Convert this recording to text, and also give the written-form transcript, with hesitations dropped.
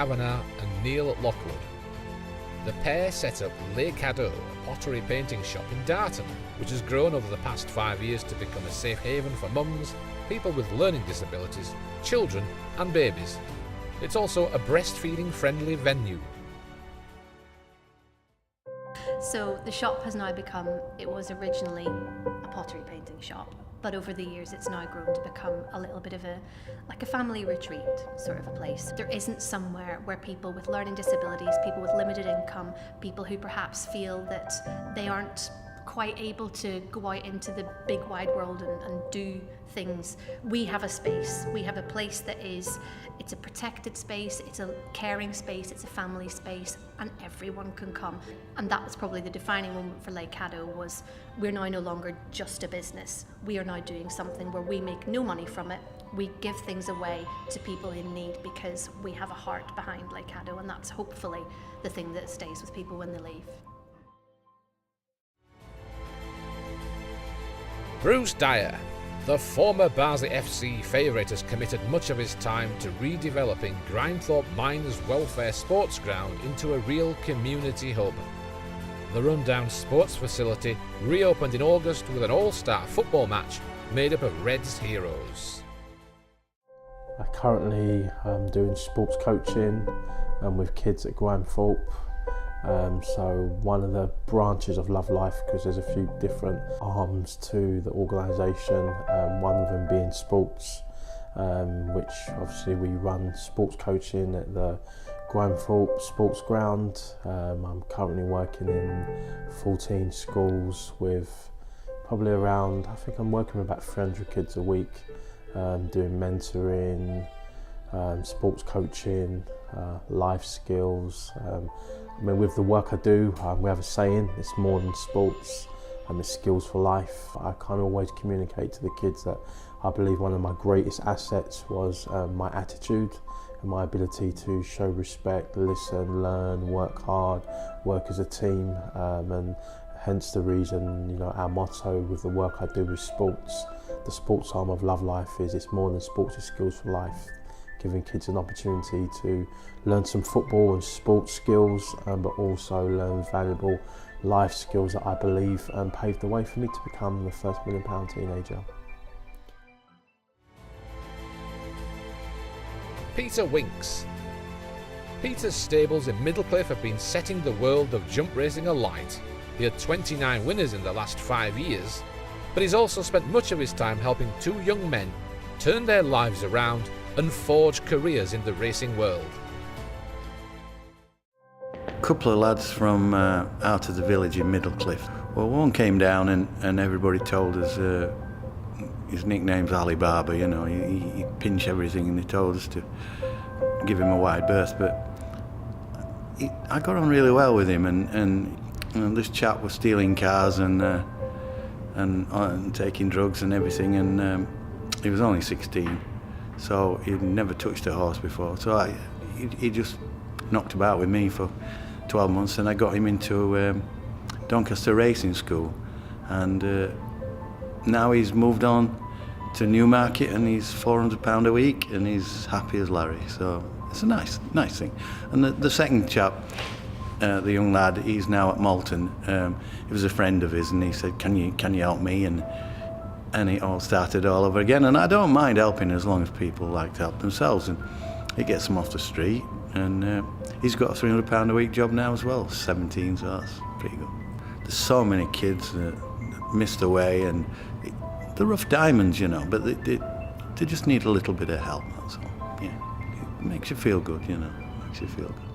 Kavanagh and Neil Lockwood. The pair set up Le Cadeau, a pottery painting shop in Darton, which has grown over the past 5 years to become a safe haven for mums, people with learning disabilities, children and babies. It's also a breastfeeding-friendly venue. So the shop has now become, it was originally a pottery painting shop, but over the years it's now grown to become a little bit of a family retreat sort of a place. There isn't somewhere where people with learning disabilities, people with limited income, people who perhaps feel that they aren't quite able to go out into the big wide world and do things. We have a space, we have a place that is, it's a protected space, it's a caring space, it's a family space, and everyone can come. And that was probably the defining moment for Le Cadeau, was we're now no longer just a business. We are now doing something where we make no money from it. We give things away to people in need because we have a heart behind Le Cadeau, and that's hopefully the thing that stays with people when they leave. Bruce Dyer, the former Barnsley FC favourite, has committed much of his time to redeveloping Grimethorpe Miners Welfare Sports Ground into a real community hub. The rundown sports facility reopened in August with an all-star football match made up of Reds heroes. I currently am doing sports coaching with kids at Grimethorpe. So one of the branches of Love Life, because there's a few different arms to the organisation, one of them being sports, which obviously we run sports coaching at the Grimethorpe Sports Ground. I'm currently working in 14 schools with probably around, I think I'm working with about 300 kids a week, doing mentoring, sports coaching, life skills. I mean, with the work I do, we have a saying, it's more than sports, it's skills for life. I kind of always communicate to the kids that I believe one of my greatest assets was my attitude and my ability to show respect, listen, learn, work hard, work as a team, and hence the reason, you know, our motto with the work I do with sports, the sports arm of Love Life, is it's more than sports, it's skills for life. Giving kids an opportunity to learn some football and sports skills, but also learn valuable life skills that I believe paved the way for me to become the first £1 million teenager. Peter Winks. Peter's stables in Middlecliff have been setting the world of jump racing alight. He had 29 winners in the last 5 years, but he's also spent much of his time helping 2 young men turn their lives around and forge careers in the racing world. A couple of lads from out of the village in Middlecliff. Well, one came down and everybody told us his nickname's Alibaba, you know, he'd pinch everything, and they told us to give him a wide berth, but I got on really well with him, and you know, this chap was stealing cars and taking drugs and everything, and he was only 16. So he'd never touched a horse before. So he just knocked about with me for 12 months, and I got him into Doncaster Racing School. And now he's moved on to Newmarket, and he's £400 a week, and he's happy as Larry. So it's a nice thing. And the second chap, the young lad, he's now at Malton. He was a friend of his, and he said, "Can you help me?" And it all started all over again. And I don't mind helping as long as people like to help themselves. And it gets them off the street. And he's got a £300 a week job now as well, 17, so that's pretty good. There's so many kids that missed the way, and they're rough diamonds, you know, but they just need a little bit of help, that's all. Yeah, it makes you feel good, you know, makes you feel good.